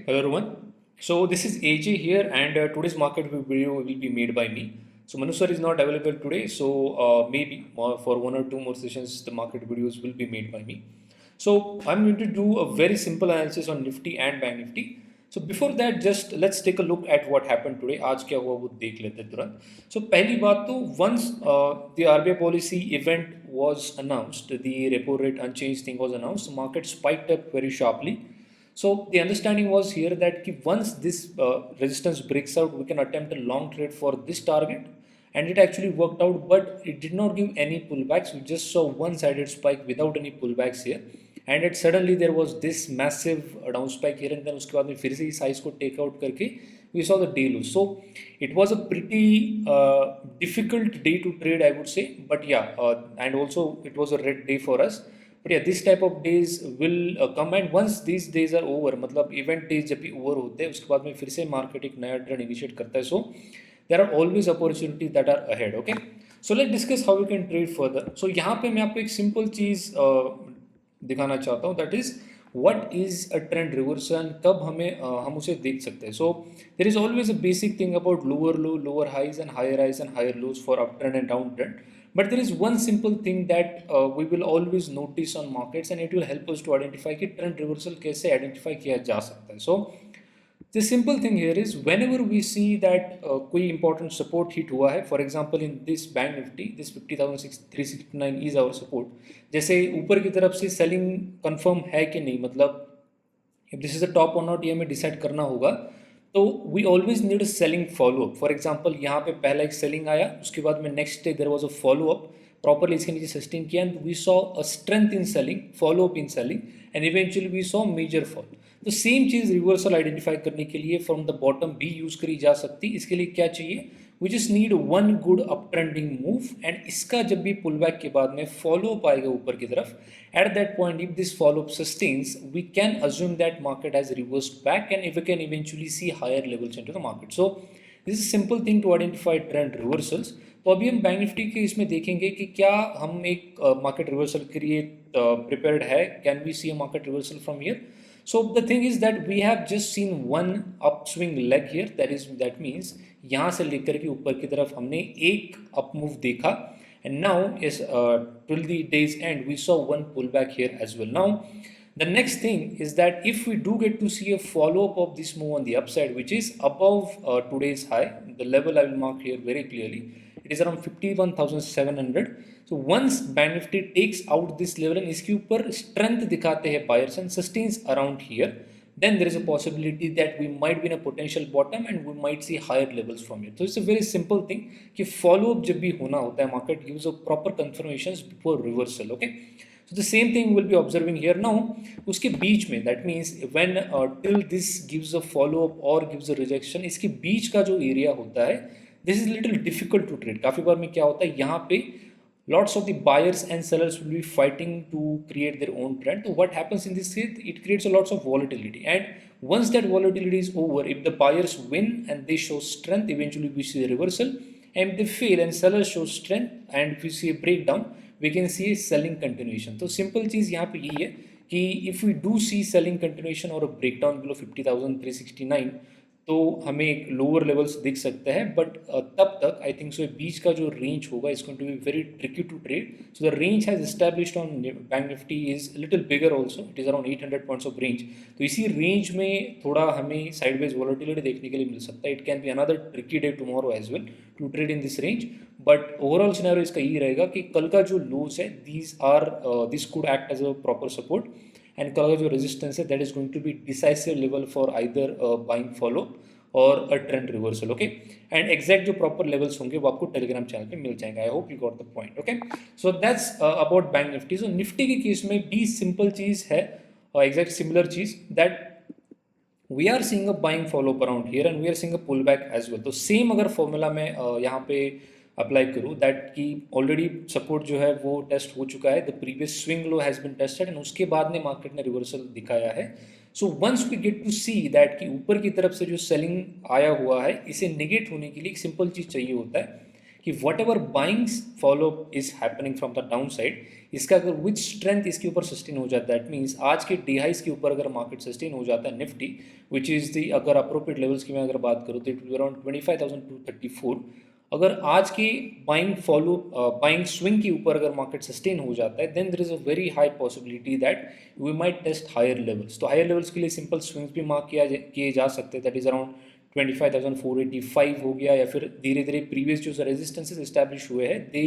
Hello everyone. So this is AJ here, and today's market video will be made by me. So Manu sir is not available today, so maybe for one or two more sessions the market videos will be made by me. So I'm going to do a very simple analysis on Nifty and Bank Nifty. So before that, just let's take a look at what happened today. आज क्या हुआ वो देख लेते हैं तुरंत. So पहली बात तो once the RBI policy event was announced, the repo rate unchanged thing was announced, the market spiked up very sharply. So the understanding was here that once this resistance breaks out, we can attempt a long trade for this target, and it actually worked out. But it did not give any pullbacks. We just saw one-sided spike without any pullbacks here, and it suddenly there was this massive down spike here, and then उसके बाद में फिर से ही size को take out करके we saw the day lows. So it was a pretty difficult day to trade, I would say. But yeah, and also it was a red day for us. But yeah, this type of days will come, and once these days are over, मतलब event days जब भी over होते हैं उसके बाद में फिर से market एक नया trend initiate करता है. So there are always opportunities that are ahead. Okay, so let's discuss how we can trade further. So यहाँ पे मैं आपको एक simple चीज़ दिखाना चाहता हूँ, that is what is a trend reversal and कब हम उसे देख सकते हैं. So there is always a basic thing about lower low, lower highs and higher lows for uptrend and downtrend. But there is one simple thing that we will always notice on markets, and it will help us to identify कि trend reversal कैसे identify किया जा सकता है. So the simple thing here is whenever we see that कोई important support hit हुआ है, for example in this bank nifty, this 50,369 is our support. जैसे ऊपर की तरफ से selling confirm है कि नहीं, मतलब if this is a top or not ये हमें decide करना होगा. तो we always need selling follow up. For example यहाँ पे पहला एक सेलिंग आया, उसके बाद में next day there was a follow up, properly इसके नीचे सस्टेन किया, and we saw a strength in selling, follow up in selling, and eventually we saw major fall. तो सेम चीज़ रिवर्सल आइडेंटिफाई करने के लिए फ्रॉम द बॉटम भी use करी जा सकती. इसके लिए क्या चाहिए, we just need one good up trending move, and इसका जब भी पुल बैक के बाद में फॉलो अप आएगा ऊपर की तरफ, at that point if this follow up sustains, we can assume that market has reversed back, and if we can eventually see higher levels into the market. So this is a simple thing to identify trend reversals. तो अभी हम bank Nifty के इसमें देखेंगे कि क्या हम एक मार्केट रिवर्सल के लिए प्रिपेयर्ड है, can we see a market reversal from here. So the thing is that we have just seen one upswing leg here, that means यहाँ से लेकर के ऊपर की तरफ हमने एक अप मूव देखा, and now is till the day's end we saw one pullback here as well. Now the next thing is that if we do get to see a follow up of this move on the upside, which is above today's high, the level I will mark here very clearly, it is around 51,700. So once Bank Nifty takes out this level and इसके ऊपर strength दिखाते हैं buyers and sustains around here, then there is a possibility that we might be in a potential bottom and we might see higher levels from here. So it's a very simple thing कि follow up जब भी होना होता है, market gives a proper confirmations before reversal. Okay, so the same thing we'll be observing here. Now उसके बीच में, that means when till this gives a follow up or gives a rejection, इसके बीच का जो area होता है, this is little difficult to trade. काफ़ी बार में क्या होता है, यहाँ पे lots of the buyers and sellers will be fighting to create their own trend. So what happens in this case, it creates a lots of volatility, and once that volatility is over, if the buyers win and they show strength, eventually we see a reversal, and if they fail and sellers show strength and if we see a breakdown, we can see a selling continuation. तो simple चीज़ यहाँ पे यही है कि if we do see selling continuation or a breakdown below 50,369, तो हमें एक lower levels दिख सकते हैं. बट तब तक आई थिंक सो बीच का जो रेंज होगा is going to be very tricky to trade. So the range has established on bank Nifty is little bigger also, it is around 800 points of range. तो इसी रेंज में थोड़ा हमें साइडवेज वॉलेटिलिटी देखने के लिए मिल सकता है. It can be another tricky day tomorrow as well to trade in this range. But overall scenario इसका यही रहेगा कि कल का जो लोज है, this could act as a proper support, and कल का जो रेजिस्टेंस है that is going to be decisive level for either buying follow और a trend reversal. Okay, and exact जो प्रॉपर लेवल्स होंगे वो आपको टेलीग्राम चैनल पे मिल जाएंगे. I hope you got the point. Okay, so that's about bank Nifty. So Nifty के case में भी सिंपल चीज़ है, एग्जैक्ट सिमिलर चीज़, that we are seeing a buying follow up around here and we are seeing a pull back as well. तो same अगर formula में यहाँ पे अप्लाई करूँ, दैट कि ऑलरेडी सपोर्ट जो है वो टेस्ट हो चुका है, the previous swing low has been tested, and उसके बाद में मार्केट ने रिवर्सल दिखाया है. So once we get to see that कि ऊपर की तरफ से जो सेलिंग आया हुआ है, इसे निगेट होने के लिए एक सिंपल चीज़ चाहिए होता है कि what ever buying follow is happening from the down side, इसका अगर विच स्ट्रेंथ इसके ऊपर सस्टेन हो जाता है, दैट मीन्स आज के डी हाइस के ऊपर अगर मार्केट सस्टेन हो जाता है निफ्टी, विच इज़ दी, अगर अप्रोप्रिएट लेवल्स की मैं अगर बात करूँ तो इट विल अराउंड 25,234। अगर आज की बाइंग स्विंग के ऊपर अगर मार्केट सस्टेन हो जाता है, then there is a very high possibility that we might test higher levels. तो हायर लेवल्स के लिए सिंपल स्विंग्स भी मार्क किए जा सकते हैं, दैट इज अराउंड 25,485 हो गया, या फिर धीरे धीरे प्रीवियस जो रेजिस्टेंसेस एस्टैब्लिश हुए हैं they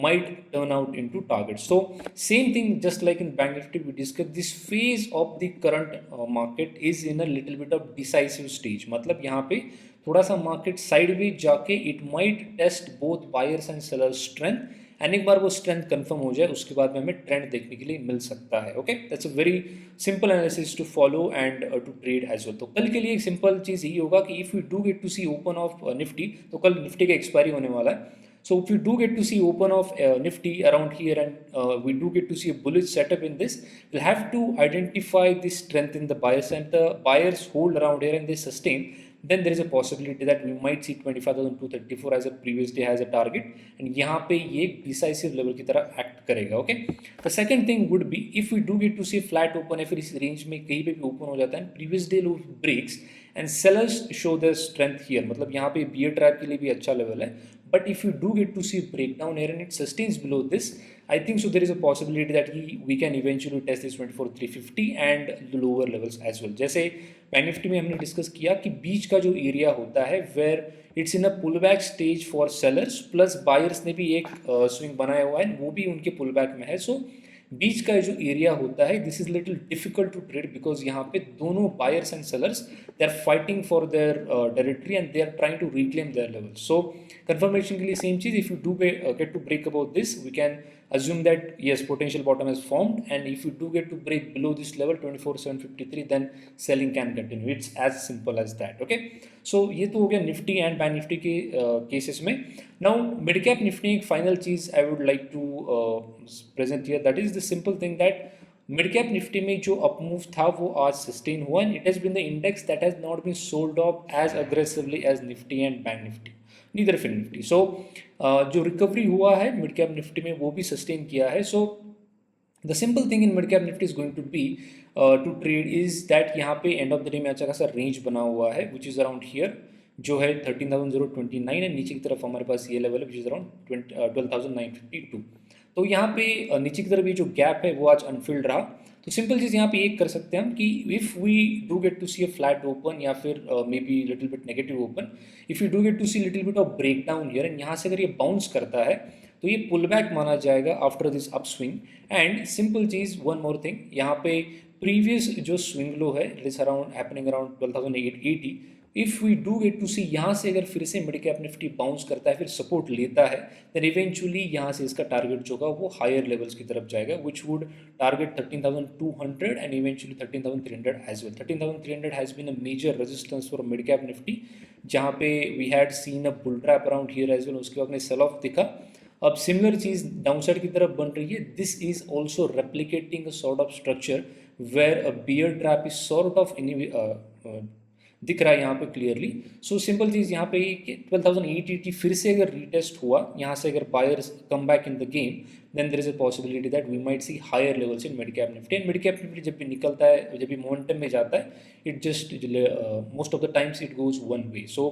might turn out into target. So same thing just like in bank Nifty we discuss, this phase of the current market is in a little bit of decisive stage, मतलब यहाँ पे थोड़ा सा market sideways जाके it might test both buyers and sellers strength, and एक बार वो strength confirm हो जाए उसके बाद में हमें ट्रेंड देखने के लिए मिल सकता है। Okay, that's a very simple analysis to follow and to trade as well. तो कल के लिए एक सिंपल चीज़ यही होगा कि if you do get to see open of Nifty, तो कल निफ्टी का एक्सपायरी होने वाला है, so if you do get to see open of nifty around here and we do get to see a bullish setup in this, we'll have to identify the strength in the buyers, and the buyers hold around here and they sustain, then there is a possibility that we might see 25,234 as a previous day as a target, and यहाँ पे ये decisive level की तरह act करेगा। Okay, the second thing would be if we do get to see flat open, या फिर इस range में कहीं पे भी ओपन हो जाता है previous day low breaks and sellers show their strength here, मतलब यहाँ पे bear trap के लिए भी अच्छा लेवल है, but if you do get to see breakdown here and it sustains below this, I think so there is a possibility that we can eventually test this 24,350 and the lower levels as well। जैसे bank Nifty में हमने discuss किया कि बीच का जो area होता है where it's in a pull back stage for sellers, plus buyers ने भी एक स्विंग बनाया हुआ है, वो भी उनके पुल बैक में है। सो बीच का जो एरिया होता है this is little difficult to trade, because यहाँ पे दोनों buyers and sellers they are fighting for their territory and they are trying to reclaim their level. So confirmation के लिए सेम चीज, if you do get to break about this, we can assume that yes, potential bottom has formed, and if you do get to break below this level 24,753, then selling can continue, it's as simple as that। okay, so ये तो हो गया Nifty and Bank Nifty के cases में। Now mid cap Nifty एक final चीज I would like to present here, that is the simple thing that mid cap Nifty में जो अपमूव था वो आज सस्टेन हुआ, and it has been the index that has not been sold off as aggressively as Nifty and Bank Nifty, neither Fin Nifty. So जो recovery हुआ है mid cap Nifty में वो भी सस्टेन किया है। So the simple thing in mid cap Nifty is going to be to trade is that यहाँ पे एंड ऑफ द डे में अच्छा खासा रेंज बना हुआ है विच इज़ अराउंड हियर, जो है 13,029, एंड नीचे की तरफ हमारे पास ये लेवल है विच इज़ अराउंड 12,952। तो यहाँ पे नीचे की तरफ ये जो गैप है वो आज अनफिल्ड रहा। तो सिंपल चीज़ यहाँ पे एक कर सकते हैं हम कि if we do get to see a flat open या फिर maybe little bit negative open, if you do get to see little bit of break down here, and यहाँ से अगर ये बाउंस करता है तो ये पुल बैक माना जाएगा after this up swing. And simple चीज़ वन मोर थिंग, यहाँ पे प्रीवियस जो स्विंग लो है it is around happening around 12,880, if we do get to see यहाँ से अगर फिर से मिड कैप निफ्टी बाउंस करता है फिर सपोर्ट लेता है, देन इवेंचुअली यहाँ से इसका टारगेट जो होगा वो हायर लेवल्स की तरफ जाएगा which would target 13,200 and eventually 13,300 as well. 13,300 has been a major resistance for mid cap Nifty, जहाँ पे we had seen a bull trap around here as well, उसके बाद में सेल ऑफ दिखा। अब सिमिलर चीज़ डाउनसाइड की तरफ बन रही है, this is also replicating a sort of structure where a bear trap is sort of दिख रहा है यहाँ पे क्लियरली। सो सिंपल चीज़ यहाँ पे कि 12,880 फिर से अगर रीटेस्ट हुआ यहाँ से, अगर buyers come back in the game, then there is a possibility that we might see higher levels in mid cap Nifty. And mid cap Nifty जब भी निकलता है, जब भी मोमेंटम में जाता है, it just most of the times it goes one way. So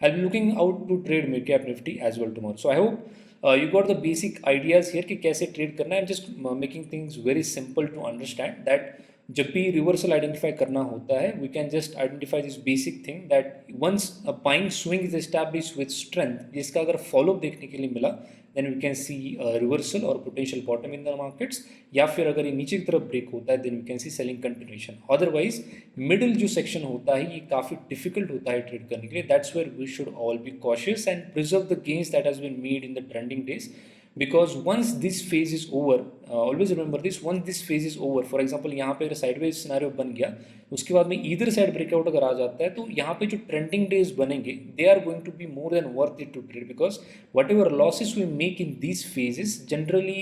I be looking out to trade mid cap Nifty as well tomorrow. So I hope you got the basic ideas here कि कैसे trade करना है। I'm just making things very simple to understand that जब भी reversal identify करना होता है we can just identify this basic thing that once a buying swing is establish with strength, जिसका अगर फॉलोअप देखने के लिए मिला then we can see reversal और potential bottom in the markets, या फिर अगर ये नीचे की तरफ ब्रेक होता है then we can see selling continuation. Otherwise middle जो सेक्शन होता है ये काफ़ी डिफिकल्ट होता है ट्रेड करने के लिए, that's where we should all be cautious and preserve the gains that has been made in the trending days, because once this phase is over, always remember this, once this phase is over, for example यहाँ पे sideways scenario बन गया, उसके बाद में either side breakout अगर आ जाता है तो यहाँ पे जो ट्रेंडिंग डेज बनेंगे they are going to be more than worth it to trade, because whatever losses we make in these phases generally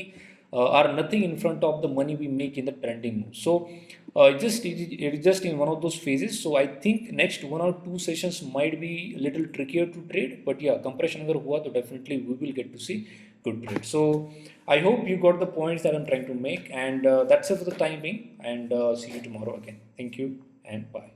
are nothing in front of the money we make in the trending move. So it is just in one of those phases. So I think next 1 or 2 sessions might be a little trickier to trade, but yeah, compression अगर हुआ तो definitely we will get to see good trade. So I hope you got the points that I'm trying to make, and that's it for the time being. And see you tomorrow again. Thank you and bye.